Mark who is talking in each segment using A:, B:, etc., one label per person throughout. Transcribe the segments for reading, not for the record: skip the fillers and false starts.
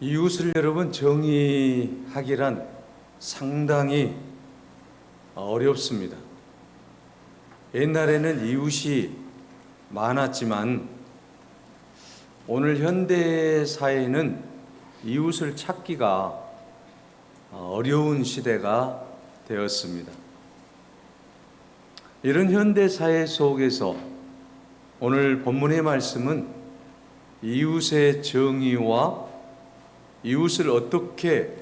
A: 이웃을 여러분 정의하기란 상당히 어렵습니다. 옛날에는 이웃이 많았지만 오늘 현대 사회는 이웃을 찾기가 어려운 시대가 되었습니다. 이런 현대 사회 속에서 오늘 본문의 말씀은 이웃의 정의와 이웃을 어떻게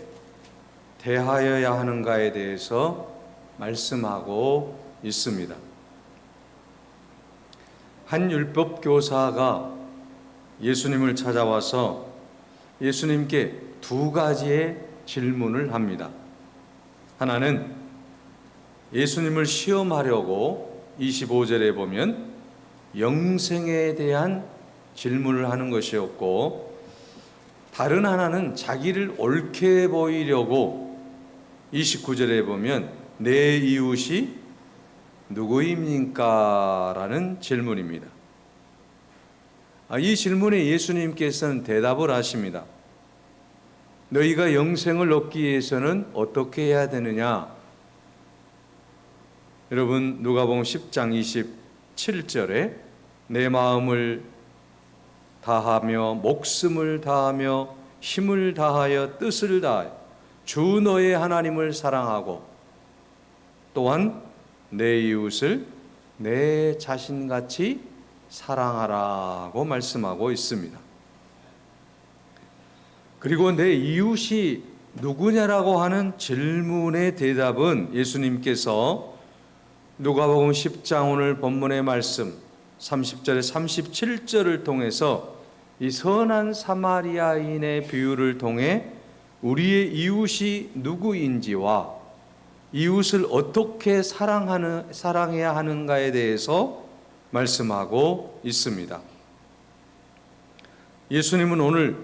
A: 대하여야 하는가에 대해서 말씀하고 있습니다. 한 율법 교사가 예수님을 찾아와서 예수님께 두 가지의 질문을 합니다. 하나는 예수님을 시험하려고 25절에 보면 영생에 대한 질문을 하는 것이었고, 다른 하나는 자기를 옳게 보이려고 29절에 보면 내 이웃이 누구입니까? 라는 질문입니다. 이 질문에 예수님께서는 대답을 하십니다. 너희가 영생을 얻기 위해서는 어떻게 해야 되느냐? 여러분, 누가복음 10장 27절에 내 마음을 다하며 목숨을 다하며 힘을 다하여 뜻을 다하여 주 너의 하나님을 사랑하고 또한 내 이웃을 내 자신같이 사랑하라고 말씀하고 있습니다. 그리고 내 이웃이 누구냐라고 하는 질문의 대답은 예수님께서 누가복음 10장 오늘 본문의 말씀 30절에 37절을 통해서 이 선한 사마리아인의 비유를 통해 우리의 이웃이 누구인지와 이웃을 어떻게 사랑해야 하는가에 대해서 말씀하고 있습니다. 예수님은 오늘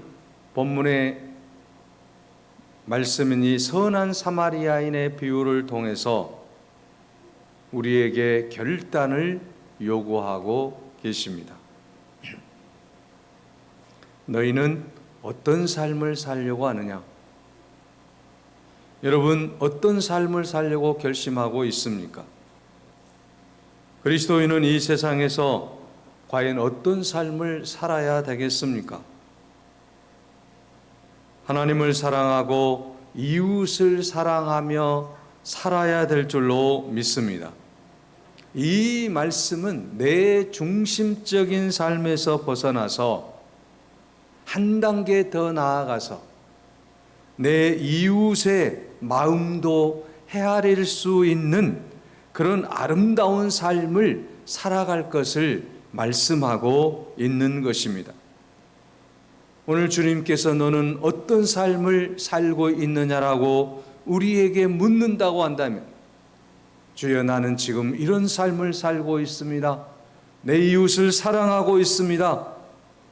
A: 본문의 말씀인 이 선한 사마리아인의 비유를 통해서 우리에게 결단을 요구하고 계십니다. 너희는 어떤 삶을 살려고 하느냐? 여러분, 어떤 삶을 살려고 결심하고 있습니까? 그리스도인은 이 세상에서 과연 어떤 삶을 살아야 되겠습니까? 하나님을 사랑하고 이웃을 사랑하며 살아야 될 줄로 믿습니다. 이 말씀은 내 중심적인 삶에서 벗어나서 한 단계 더 나아가서 내 이웃의 마음도 헤아릴 수 있는 그런 아름다운 삶을 살아갈 것을 말씀하고 있는 것입니다. 오늘 주님께서 너는 어떤 삶을 살고 있느냐라고 우리에게 묻는다고 한다면, 주여 나는 지금 이런 삶을 살고 있습니다. 내 이웃을 사랑하고 있습니다.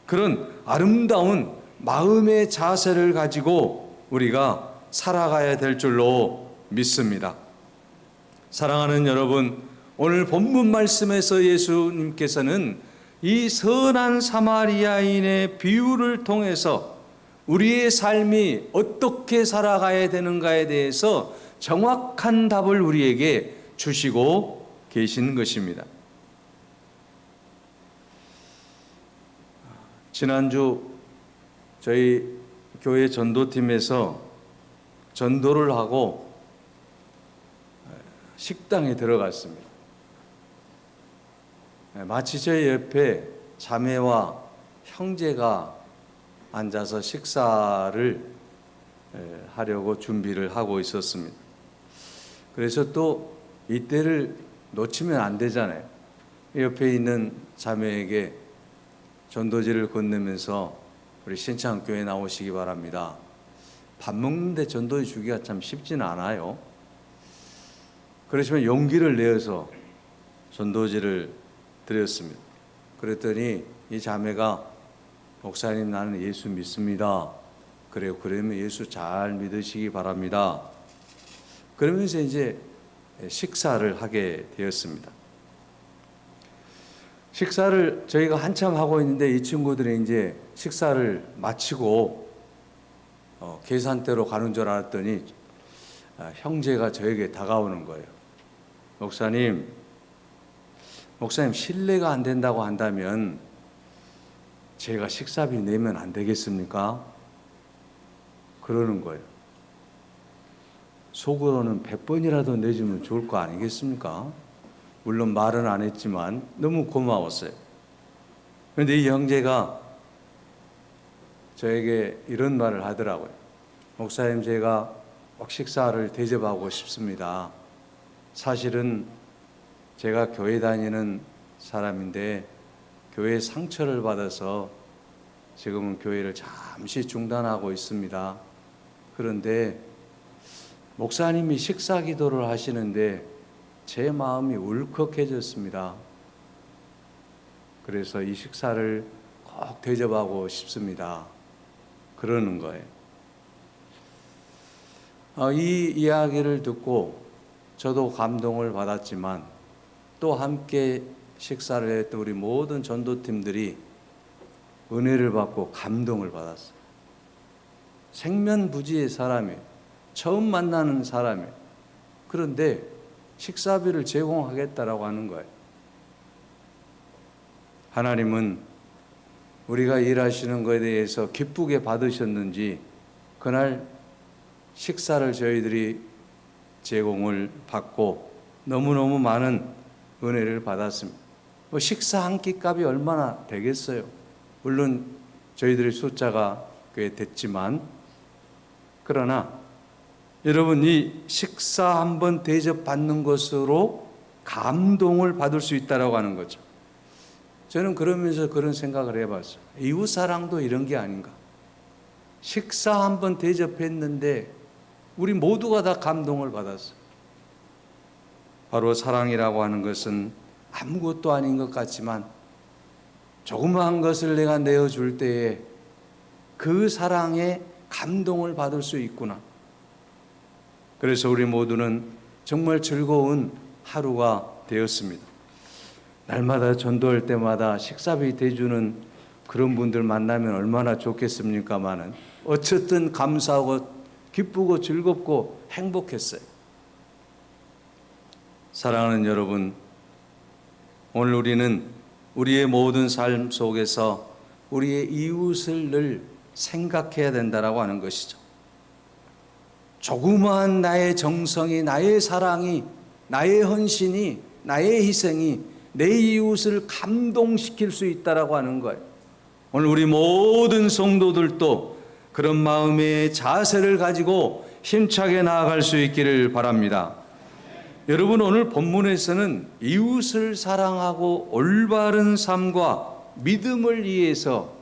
A: 그런 아름다운 마음의 자세를 가지고 우리가 살아가야 될 줄로 믿습니다. 사랑하는 여러분, 오늘 본문 말씀에서 예수님께서는 이 선한 사마리아인의 비유를 통해서 우리의 삶이 어떻게 살아가야 되는가에 대해서 정확한 답을 우리에게 주시고 계신 것입니다. 지난주 저희 교회 전도팀에서 전도를 하고 식당에 들어갔습니다. 마치 제 옆에 자매와 형제가 앉아서 식사를 하려고 준비를 하고 있었습니다. 그래서 또 이때를 놓치면 안 되잖아요. 옆에 있는 자매에게 전도지를 건네면서 우리 신창교회 나오시기 바랍니다. 밥 먹는데 전도지 주기가 참 쉽지는 않아요. 그렇지만 용기를 내어서 전도지를 드렸습니다. 그랬더니 이 자매가 목사님 나는 예수 믿습니다. 그래요. 그러면 예수 잘 믿으시기 바랍니다. 그러면서 이제 식사를 하게 되었습니다. 식사를 저희가 한참 하고 있는데 이 친구들이 이제 식사를 마치고 계산대로 가는 줄 알았더니 형제가 저에게 다가오는 거예요. 목사님 실례가 안 된다고 한다면 제가 식사비 내면 안 되겠습니까? 그러는 거예요. 속으로는 100번이라도 내주면 좋을 거 아니겠습니까? 물론 말은 안 했지만 너무 고마웠어요. 그런데 이 형제가 저에게 이런 말을 하더라고요. 목사님, 제가 꼭 식사를 대접하고 싶습니다. 사실은 제가 교회 다니는 사람인데 교회 상처를 받아서 지금은 교회를 잠시 중단하고 있습니다. 그런데 목사님이 식사 기도를 하시는데 제 마음이 울컥해졌습니다. 그래서 이 식사를 꼭 대접하고 싶습니다. 그러는 거예요. 이 이야기를 듣고 저도 감동을 받았지만 또 함께 식사를 했던 우리 모든 전도팀들이 은혜를 받고 감동을 받았어요. 생면부지의 사람이에요. 처음 만나는 사람이에요. 그런데 식사비를 제공하겠다라고 하는 거예요. 하나님은 우리가 일하시는 것에 대해서 기쁘게 받으셨는지 그날 식사를 저희들이 제공을 받고 너무너무 많은 은혜를 받았습니다. 식사 한 끼 값이 얼마나 되겠어요? 물론 저희들의 숫자가 꽤 됐지만, 그러나 여러분, 이 식사 한번 대접받는 것으로 감동을 받을 수 있다라고 하는 거죠. 저는 그러면서 그런 생각을 해봤어요. 이웃사랑도 이런 게 아닌가. 식사 한번 대접했는데 우리 모두가 다 감동을 받았어요. 바로 사랑이라고 하는 것은 아무것도 아닌 것 같지만 조그마한 것을 내가 내어줄 때에 그 사랑에 감동을 받을 수 있구나. 그래서 우리 모두는 정말 즐거운 하루가 되었습니다. 날마다 전도할 때마다 식사비 대주는 그런 분들 만나면 얼마나 좋겠습니까마는 어쨌든 감사하고 기쁘고 즐겁고 행복했어요. 사랑하는 여러분, 오늘 우리는 우리의 모든 삶 속에서 우리의 이웃을 늘 생각해야 된다라고 하는 것이죠. 조그마한 나의 정성이, 나의 사랑이, 나의 헌신이, 나의 희생이 내 이웃을 감동시킬 수 있다라고 하는 거예요. 오늘 우리 모든 성도들도 그런 마음의 자세를 가지고 힘차게 나아갈 수 있기를 바랍니다. 여러분, 오늘 본문에서는 이웃을 사랑하고 올바른 삶과 믿음을 위해서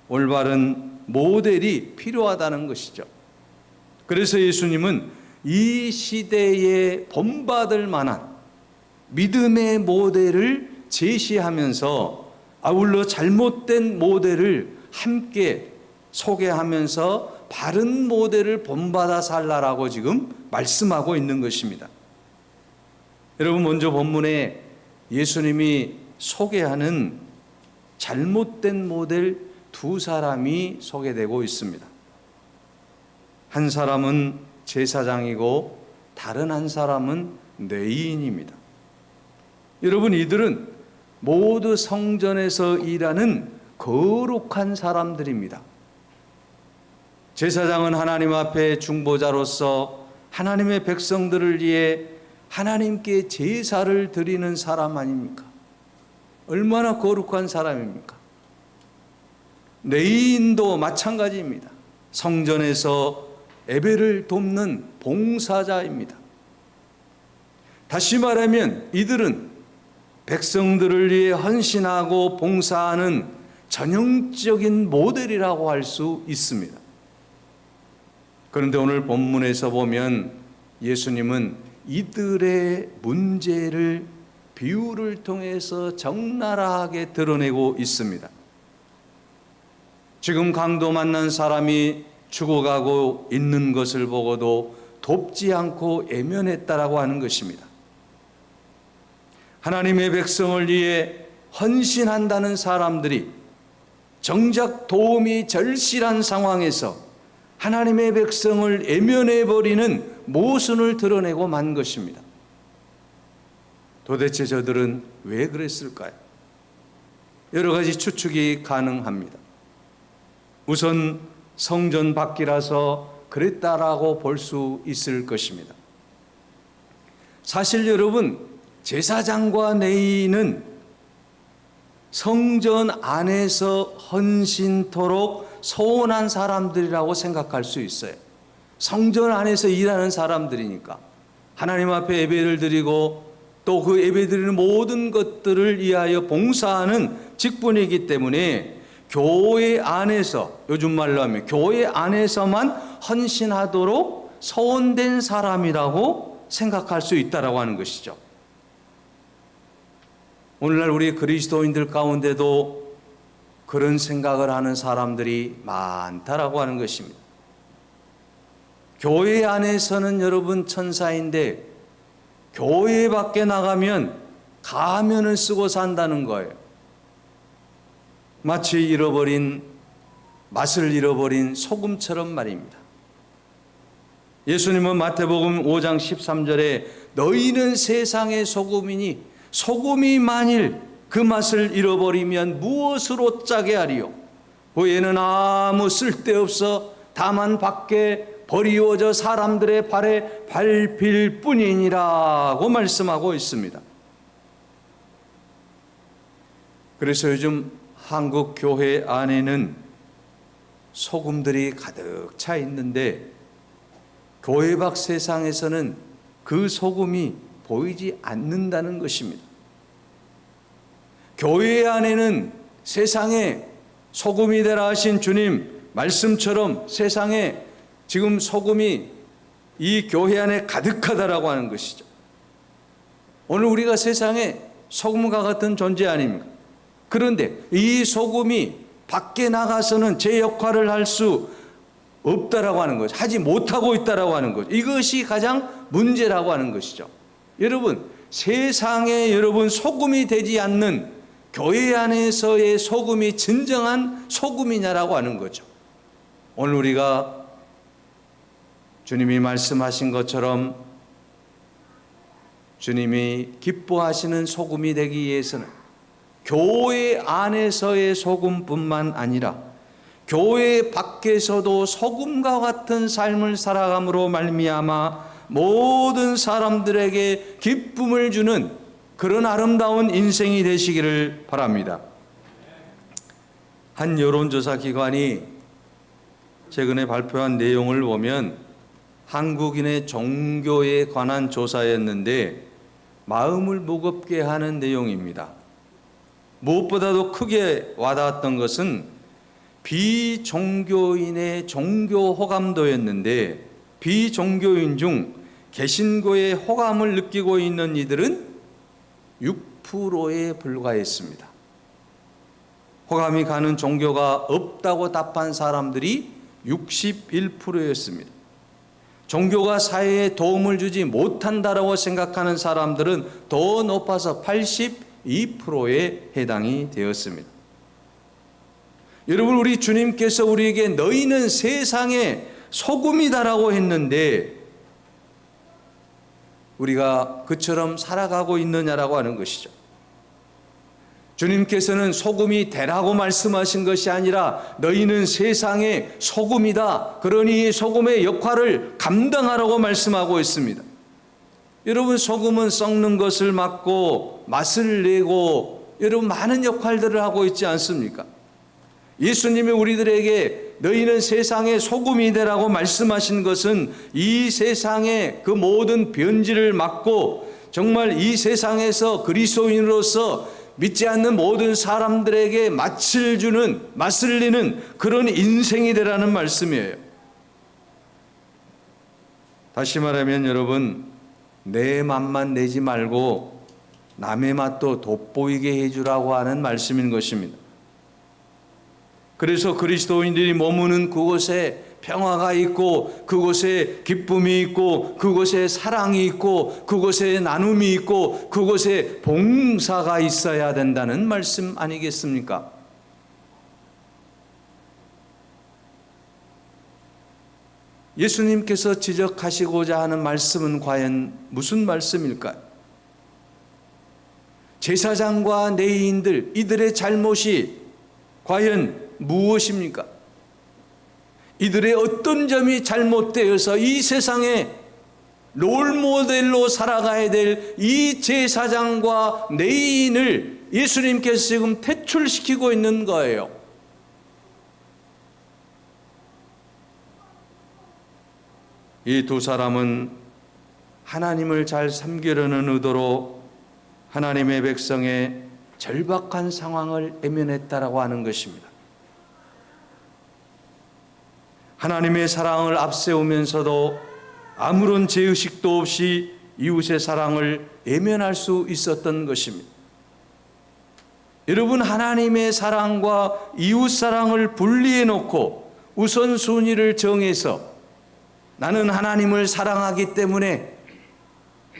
A: 올바른 모델이 필요하다는 것이죠. 그래서 예수님은 이 시대에 본받을 만한 믿음의 모델을 제시하면서 아울러 잘못된 모델을 함께 소개하면서 바른 모델을 본받아 살라라고 지금 말씀하고 있는 것입니다. 여러분, 먼저 본문에 예수님이 소개하는 잘못된 모델 두 사람이 소개되고 있습니다. 한 사람은 제사장이고 다른 한 사람은 뇌인입니다. 여러분, 이들은 모두 성전에서 일하는 거룩한 사람들입니다. 제사장은 하나님 앞에 중보자로서 하나님의 백성들을 위해 하나님께 제사를 드리는 사람 아닙니까? 얼마나 거룩한 사람입니까? 뇌인도 마찬가지입니다. 성전에서 예배를 돕는 봉사자입니다. 다시 말하면 이들은 백성들을 위해 헌신하고 봉사하는 전형적인 모델이라고 할 수 있습니다. 그런데 오늘 본문에서 보면 예수님은 이들의 문제를 비유를 통해서 적나라하게 드러내고 있습니다. 지금 강도 만난 사람이 죽어가고 있는 것을 보고도 돕지 않고 애면했다라고 하는 것입니다. 하나님의 백성을 위해 헌신한다는 사람들이 정작 도움이 절실한 상황에서 하나님의 백성을 애면해버리는 모순을 드러내고 만 것입니다. 도대체 저들은 왜 그랬을까요? 여러 가지 추측이 가능합니다. 우선 성전 밖이라서 그랬다라고 볼 수 있을 것입니다. 사실 여러분, 제사장과 레위인은 성전 안에서 헌신토록 소원한 사람들이라고 생각할 수 있어요. 성전 안에서 일하는 사람들이니까 하나님 앞에 예배를 드리고 또 그 예배 드리는 모든 것들을 위하여 봉사하는 직분이기 때문에 교회 안에서, 요즘 말로 하면 교회 안에서만 헌신하도록 소원된 사람이라고 생각할 수 있다라고 하는 것이죠. 오늘날 우리 그리스도인들 가운데도 그런 생각을 하는 사람들이 많다라고 하는 것입니다. 교회 안에서는 여러분 천사인데 교회 밖에 나가면 가면을 쓰고 산다는 거예요. 마치 맛을 잃어버린 소금처럼 말입니다. 예수님은 마태복음 5장 13절에 너희는 세상의 소금이니 소금이 만일 그 맛을 잃어버리면 무엇으로 짜게 하리요? 후에는 아무 쓸데없어 다만 밖에 버리워져 사람들의 발에 밟힐 뿐이니라고 말씀하고 있습니다. 그래서 요즘 한국 교회 안에는 소금들이 가득 차 있는데 교회 밖 세상에서는 그 소금이 보이지 않는다는 것입니다. 교회 안에는 세상에 소금이 되라 하신 주님 말씀처럼 세상에 지금 소금이 이 교회 안에 가득하다라고 하는 것이죠. 오늘 우리가 세상에 소금과 같은 존재 아닙니까? 그런데 이 소금이 밖에 나가서는 제 역할을 할 수 없다라고 하는 거죠. 하지 못하고 있다라고 하는 거죠. 이것이 가장 문제라고 하는 것이죠. 여러분, 세상에 여러분 소금이 되지 않는 교회 안에서의 소금이 진정한 소금이냐라고 하는 거죠. 오늘 우리가 주님이 말씀하신 것처럼 주님이 기뻐하시는 소금이 되기 위해서는 교회 안에서의 소금뿐만 아니라 교회 밖에서도 소금과 같은 삶을 살아감으로 말미암아 모든 사람들에게 기쁨을 주는 그런 아름다운 인생이 되시기를 바랍니다. 한 여론조사 기관이 최근에 발표한 내용을 보면 한국인의 종교에 관한 조사였는데 마음을 무겁게 하는 내용입니다. 무엇보다도 크게 와닿았던 것은 비종교인의 종교 호감도였는데 비종교인 중 개신교의 호감을 느끼고 있는 이들은 6%에 불과했습니다. 호감이 가는 종교가 없다고 답한 사람들이 61%였습니다. 종교가 사회에 도움을 주지 못한다라고 생각하는 사람들은 더 높아서 82%에 해당이 되었습니다. 여러분, 우리 주님께서 우리에게 너희는 세상의 소금이다라고 했는데 우리가 그처럼 살아가고 있느냐라고 하는 것이죠. 주님께서는 소금이 되라고 말씀하신 것이 아니라 너희는 세상의 소금이다. 그러니 소금의 역할을 감당하라고 말씀하고 있습니다. 여러분, 소금은 썩는 것을 막고 맛을 내고 여러분 많은 역할들을 하고 있지 않습니까? 예수님이 우리들에게 너희는 세상의 소금이 되라고 말씀하신 것은 이 세상의 그 모든 변질을 막고 정말 이 세상에서 그리스도인으로서 믿지 않는 모든 사람들에게 맛을 내는 그런 인생이 되라는 말씀이에요. 다시 말하면 여러분, 내 맛만 내지 말고 남의 맛도 돋보이게 해주라고 하는 말씀인 것입니다. 그래서 그리스도인들이 머무는 그곳에 평화가 있고 그곳에 기쁨이 있고 그곳에 사랑이 있고 그곳에 나눔이 있고 그곳에 봉사가 있어야 된다는 말씀 아니겠습니까? 예수님께서 지적하시고자 하는 말씀은 과연 무슨 말씀일까요? 제사장과 레위인들, 이들의 잘못이 과연 무엇입니까? 이들의 어떤 점이 잘못되어서 이 세상에 롤모델로 살아가야 될 이 제사장과 레위인을 예수님께서 지금 퇴출시키고 있는 거예요. 이 두 사람은 하나님을 잘 섬기려는 의도로 하나님의 백성의 절박한 상황을 외면했다라고 하는 것입니다. 하나님의 사랑을 앞세우면서도 아무런 죄의식도 없이 이웃의 사랑을 외면할 수 있었던 것입니다. 여러분, 하나님의 사랑과 이웃 사랑을 분리해 놓고 우선순위를 정해서 나는 하나님을 사랑하기 때문에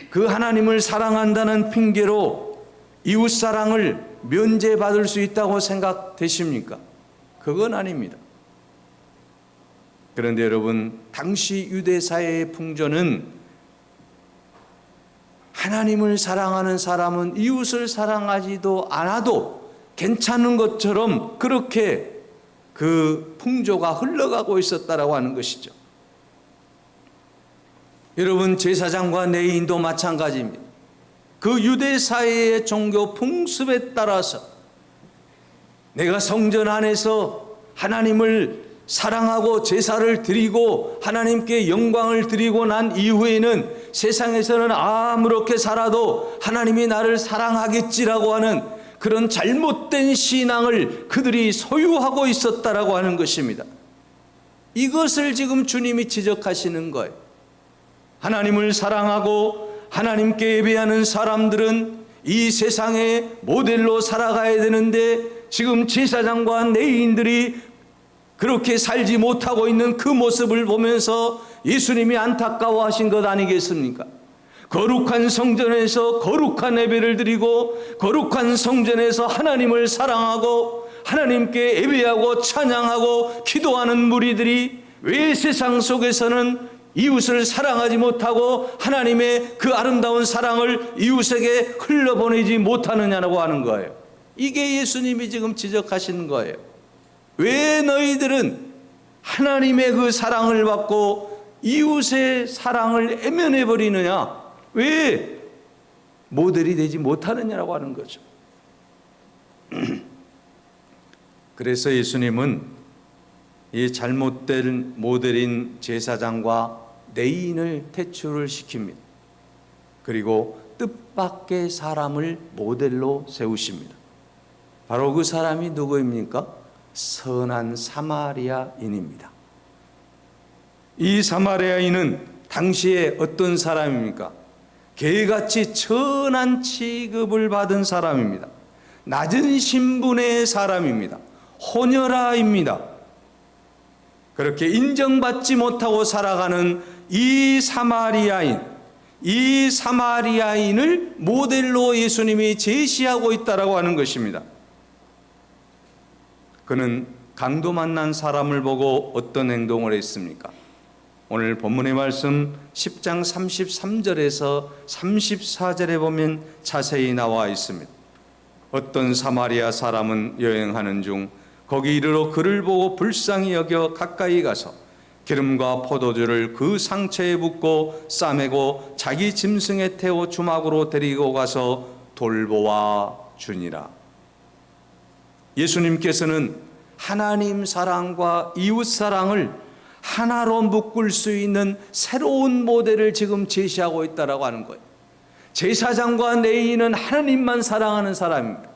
A: 그 하나님을 사랑한다는 핑계로 이웃 사랑을 면제받을 수 있다고 생각되십니까? 그건 아닙니다. 그런데 여러분, 당시 유대 사회의 풍조는 하나님을 사랑하는 사람은 이웃을 사랑하지도 않아도 괜찮은 것처럼 그렇게 그 풍조가 흘러가고 있었다라고 하는 것이죠. 여러분, 제사장과 레위인도 마찬가지입니다. 그 유대 사회의 종교 풍습에 따라서 내가 성전 안에서 하나님을 사랑하고 제사를 드리고 하나님께 영광을 드리고 난 이후에는 세상에서는 아무렇게 살아도 하나님이 나를 사랑하겠지라고 하는 그런 잘못된 신앙을 그들이 소유하고 있었다라고 하는 것입니다. 이것을 지금 주님이 지적하시는 거예요. 하나님을 사랑하고 하나님께 예배하는 사람들은 이 세상의 모델로 살아가야 되는데 지금 제사장과 레위인들이 그렇게 살지 못하고 있는 그 모습을 보면서 예수님이 안타까워하신 것 아니겠습니까? 거룩한 성전에서 거룩한 예배를 드리고 거룩한 성전에서 하나님을 사랑하고 하나님께 예배하고 찬양하고 기도하는 무리들이 왜 세상 속에서는 이웃을 사랑하지 못하고 하나님의 그 아름다운 사랑을 이웃에게 흘려보내지 못하느냐고 하는 거예요. 이게 예수님이 지금 지적하시는 거예요. 왜 너희들은 하나님의 그 사랑을 받고 이웃의 사랑을 외면해 버리느냐? 왜 모델이 되지 못하느냐라고 하는 거죠. 그래서 예수님은 이 잘못된 모델인 제사장과 레위인을 퇴출을 시킵니다. 그리고 뜻밖의 사람을 모델로 세우십니다. 바로 그 사람이 누구입니까? 선한 사마리아인입니다. 이 사마리아인은 당시에 어떤 사람입니까? 개같이 천한 취급을 받은 사람입니다. 낮은 신분의 사람입니다. 호녀라입니다. 그렇게 인정받지 못하고 살아가는 이 사마리아인을 모델로 예수님이 제시하고 있다라고 하는 것입니다. 그는 강도 만난 사람을 보고 어떤 행동을 했습니까? 오늘 본문의 말씀 10장 33절에서 34절에 보면 자세히 나와 있습니다. 어떤 사마리아 사람은 여행하는 중 거기 이르러 그를 보고 불쌍히 여겨 가까이 가서 기름과 포도주를 그 상처에 붓고 싸매고 자기 짐승에 태워 주막으로 데리고 가서 돌보아 주니라. 예수님께서는 하나님 사랑과 이웃 사랑을 하나로 묶을 수 있는 새로운 모델을 지금 제시하고 있다라고 하는 거예요. 제사장과 레위인은 하나님만 사랑하는 사람입니다.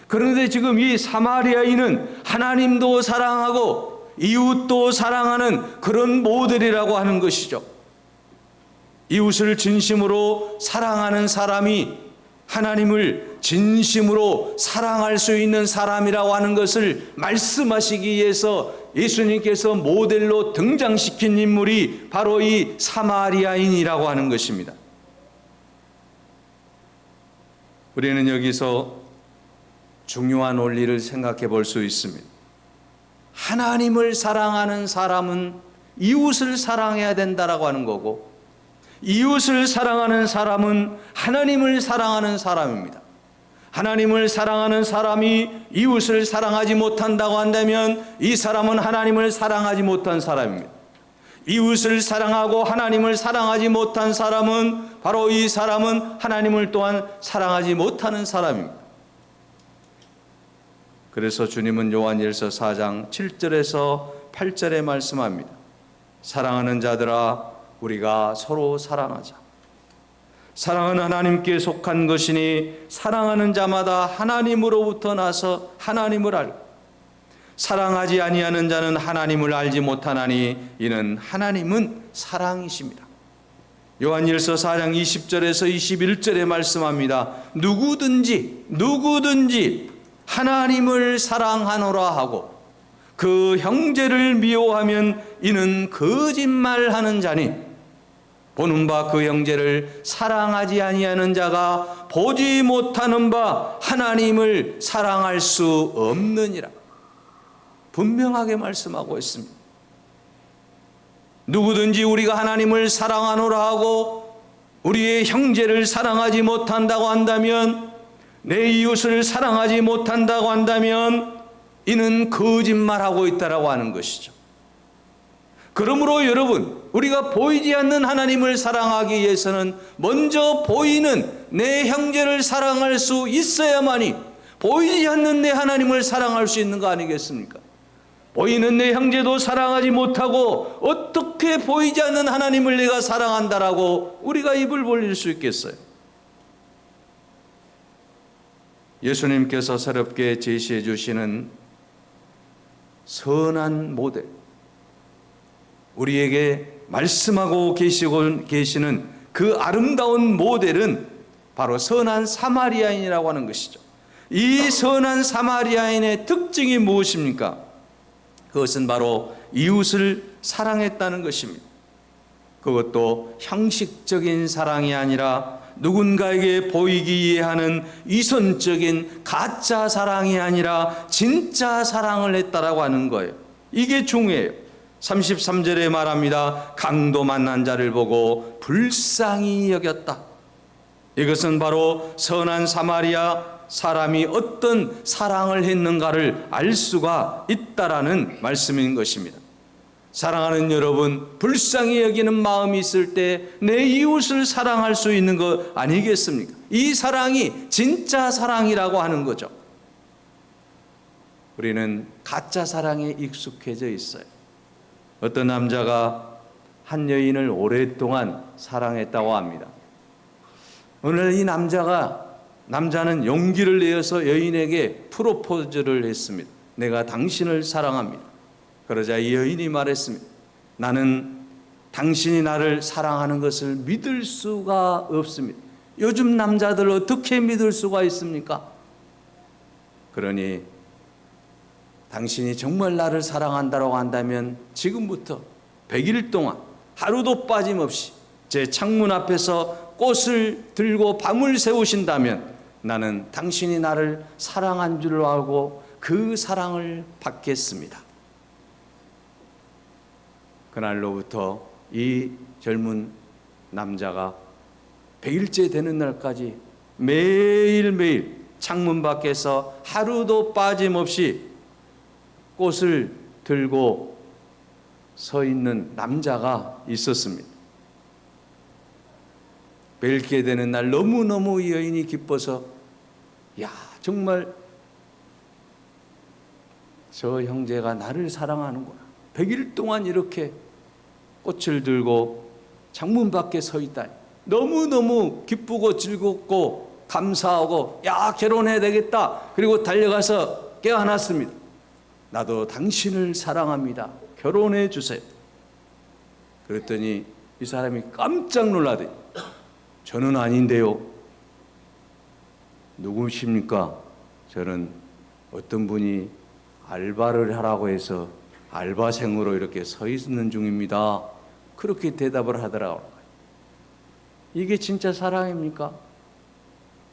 A: 그런데 지금 이 사마리아인은 하나님도 사랑하고 이웃도 사랑하는 그런 모델이라고 하는 것이죠. 이웃을 진심으로 사랑하는 사람이 하나님을 진심으로 사랑할 수 있는 사람이라고 하는 것을 말씀하시기 위해서 예수님께서 모델로 등장시킨 인물이 바로 이 사마리아인이라고 하는 것입니다. 우리는 여기서 중요한 원리를 생각해 볼 수 있습니다. 하나님을 사랑하는 사람은 이웃을 사랑해야 된다라고 하는 거고, 이웃을 사랑하는 사람은 하나님을 사랑하는 사람입니다. 하나님을 사랑하는 사람이 이웃을 사랑하지 못한다고 한다면 이 사람은 하나님을 사랑하지 못한 사람입니다. 이웃을 사랑하고 하나님을 사랑하지 못한 사람은 바로 이 사람은 하나님을 또한 사랑하지 못하는 사람입니다. 그래서 주님은 요한일서 4장 7절에서 8절에 말씀합니다. 사랑하는 자들아, 우리가 서로 사랑하자. 사랑은 하나님께 속한 것이니 사랑하는 자마다 하나님으로부터 나서 하나님을 알고, 사랑하지 아니하는 자는 하나님을 알지 못하나니 이는 하나님은 사랑이십니다. 요한일서 4장 20절에서 21절에 말씀합니다. 누구든지 하나님을 사랑하노라 하고 그 형제를 미워하면 이는 거짓말하는 자니, 보는 바 그 형제를 사랑하지 아니하는 자가 보지 못하는 바 하나님을 사랑할 수 없느니라. 분명하게 말씀하고 있습니다. 누구든지 우리가 하나님을 사랑하노라 하고 우리의 형제를 사랑하지 못한다고 한다면, 내 이웃을 사랑하지 못한다고 한다면 이는 거짓말하고 있다라고 하는 것이죠. 그러므로 여러분, 우리가 보이지 않는 하나님을 사랑하기 위해서는 먼저 보이는 내 형제를 사랑할 수 있어야만이 보이지 않는 내 하나님을 사랑할 수 있는 거 아니겠습니까? 보이는 내 형제도 사랑하지 못하고 어떻게 보이지 않는 하나님을 내가 사랑한다라고 우리가 입을 벌릴 수 있겠어요? 예수님께서 새롭게 제시해 주시는 선한 모델, 우리에게 말씀하고 계시는 그 아름다운 모델은 바로 선한 사마리아인이라고 하는 것이죠. 이 선한 사마리아인의 특징이 무엇입니까? 그것은 바로 이웃을 사랑했다는 것입니다. 그것도 형식적인 사랑이 아니라 누군가에게 보이기 위해 하는 위선적인 가짜 사랑이 아니라 진짜 사랑을 했다라고 하는 거예요. 이게 중요해요. 33절에 말합니다. 강도 만난 자를 보고 불쌍히 여겼다. 이것은 바로 선한 사마리아 사람이 어떤 사랑을 했는가를 알 수가 있다라는 말씀인 것입니다. 사랑하는 여러분, 불쌍히 여기는 마음이 있을 때 내 이웃을 사랑할 수 있는 것 아니겠습니까? 이 사랑이 진짜 사랑이라고 하는 거죠. 우리는 가짜 사랑에 익숙해져 있어요. 어떤 남자가 한 여인을 오랫동안 사랑했다고 합니다. 오늘 이 남자는 용기를 내어서 여인에게 프로포즈를 했습니다. 내가 당신을 사랑합니다. 그러자 이 여인이 말했습니다. 나는 당신이 나를 사랑하는 것을 믿을 수가 없습니다. 요즘 남자들 어떻게 믿을 수가 있습니까? 그러니 당신이 정말 나를 사랑한다고 한다면 지금부터 100일 동안 하루도 빠짐없이 제 창문 앞에서 꽃을 들고 밤을 새우신다면 나는 당신이 나를 사랑한 줄 알고 그 사랑을 받겠습니다. 그날로부터 이 젊은 남자가 100일째 되는 날까지 매일매일 창문 밖에서 하루도 빠짐없이 꽃을 들고 서 있는 남자가 있었습니다. 뵙게 되는 날 너무너무 이 여인이 기뻐서 정말 저 형제가 나를 사랑하는구나. 100일 동안 이렇게 꽃을 들고 창문 밖에 서 있다니 너무너무 기쁘고 즐겁고 감사하고 결혼해야 되겠다. 그리고 달려가서 껴안았습니다. 나도 당신을 사랑합니다. 결혼해 주세요. 그랬더니 이 사람이 깜짝 놀라더니 저는 아닌데요. 누구십니까? 저는 어떤 분이 알바를 하라고 해서 알바생으로 이렇게 서 있는 중입니다. 그렇게 대답을 하더라고요. 이게 진짜 사랑입니까?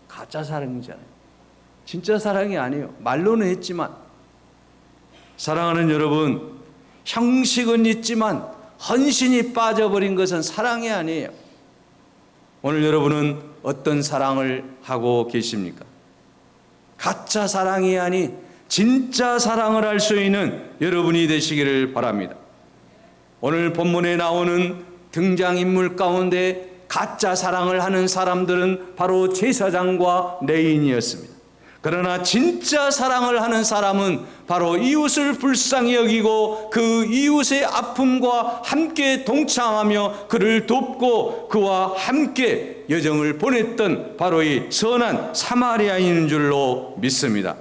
A: 가짜 사랑이잖아요. 진짜 사랑이 아니에요. 말로는 했지만. 사랑하는 여러분, 형식은 있지만 헌신이 빠져버린 것은 사랑이 아니에요. 오늘 여러분은 어떤 사랑을 하고 계십니까? 가짜 사랑이 아닌 진짜 사랑을 할 수 있는 여러분이 되시기를 바랍니다. 오늘 본문에 나오는 등장인물 가운데 가짜 사랑을 하는 사람들은 바로 제사장과 레인이었습니다. 그러나 진짜 사랑을 하는 사람은 바로 이웃을 불쌍히 여기고 그 이웃의 아픔과 함께 동참하며 그를 돕고 그와 함께 여정을 보냈던 바로 이 선한 사마리아인인 줄로 믿습니다.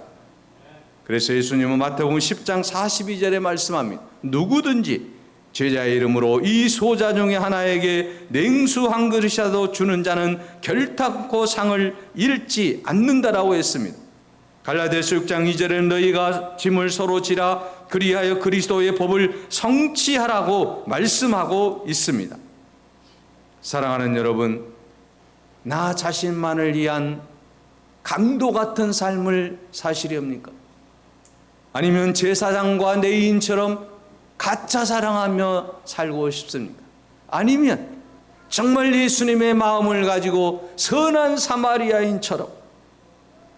A: 그래서 예수님은 마태복음 10장 42절에 말씀합니다. 누구든지 제자의 이름으로 이 소자 중에 하나에게 냉수 한 그릇이라도 주는 자는 결탄코 상을 잃지 않는다라고 했습니다. 갈라디아서 6장 2절에는 너희가 짐을 서로 지라 그리하여 그리스도의 법을 성취하라고 말씀하고 있습니다. 사랑하는 여러분, 나 자신만을 위한 강도 같은 삶을 사시렵니까? 아니면 제사장과 레위인처럼 가짜 사랑하며 살고 싶습니까? 아니면 정말 예수님의 마음을 가지고 선한 사마리아인처럼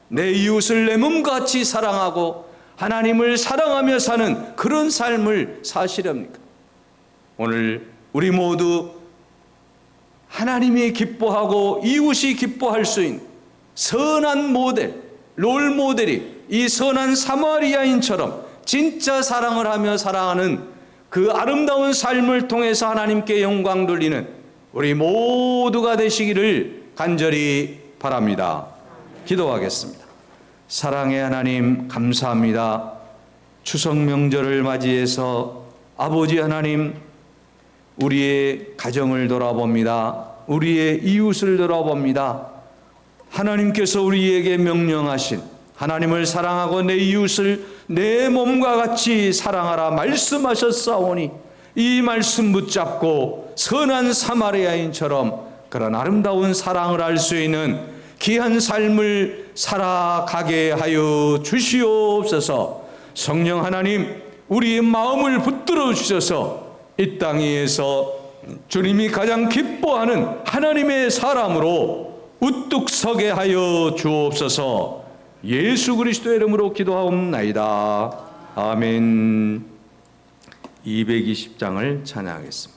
A: 내 이웃을 내 몸같이 사랑하고 하나님을 사랑하며 사는 그런 삶을 사시렵니까? 오늘 우리 모두 하나님이 기뻐하고 이웃이 기뻐할 수 있는 선한 모델, 롤 모델이 이 선한 사마리아인처럼 진짜 사랑을 하며 살아가는 그 아름다운 삶을 통해서 하나님께 영광 돌리는 우리 모두가 되시기를 간절히 바랍니다. 기도하겠습니다. 사랑의 하나님, 감사합니다. 추석 명절을 맞이해서 아버지 하나님, 우리의 가정을 돌아봅니다. 우리의 이웃을 돌아봅니다. 하나님께서 우리에게 명령하신 하나님을 사랑하고 내 이웃을 내 몸과 같이 사랑하라 말씀하셨사오니 이 말씀 붙잡고 선한 사마리아인처럼 그런 아름다운 사랑을 할 수 있는 귀한 삶을 살아가게 하여 주시옵소서. 성령 하나님, 우리의 마음을 붙들어 주셔서 이 땅 위에서 주님이 가장 기뻐하는 하나님의 사람으로 우뚝 서게 하여 주옵소서. 예수 그리스도의 이름으로 기도하옵나이다. 아멘. 220장을 찬양하겠습니다.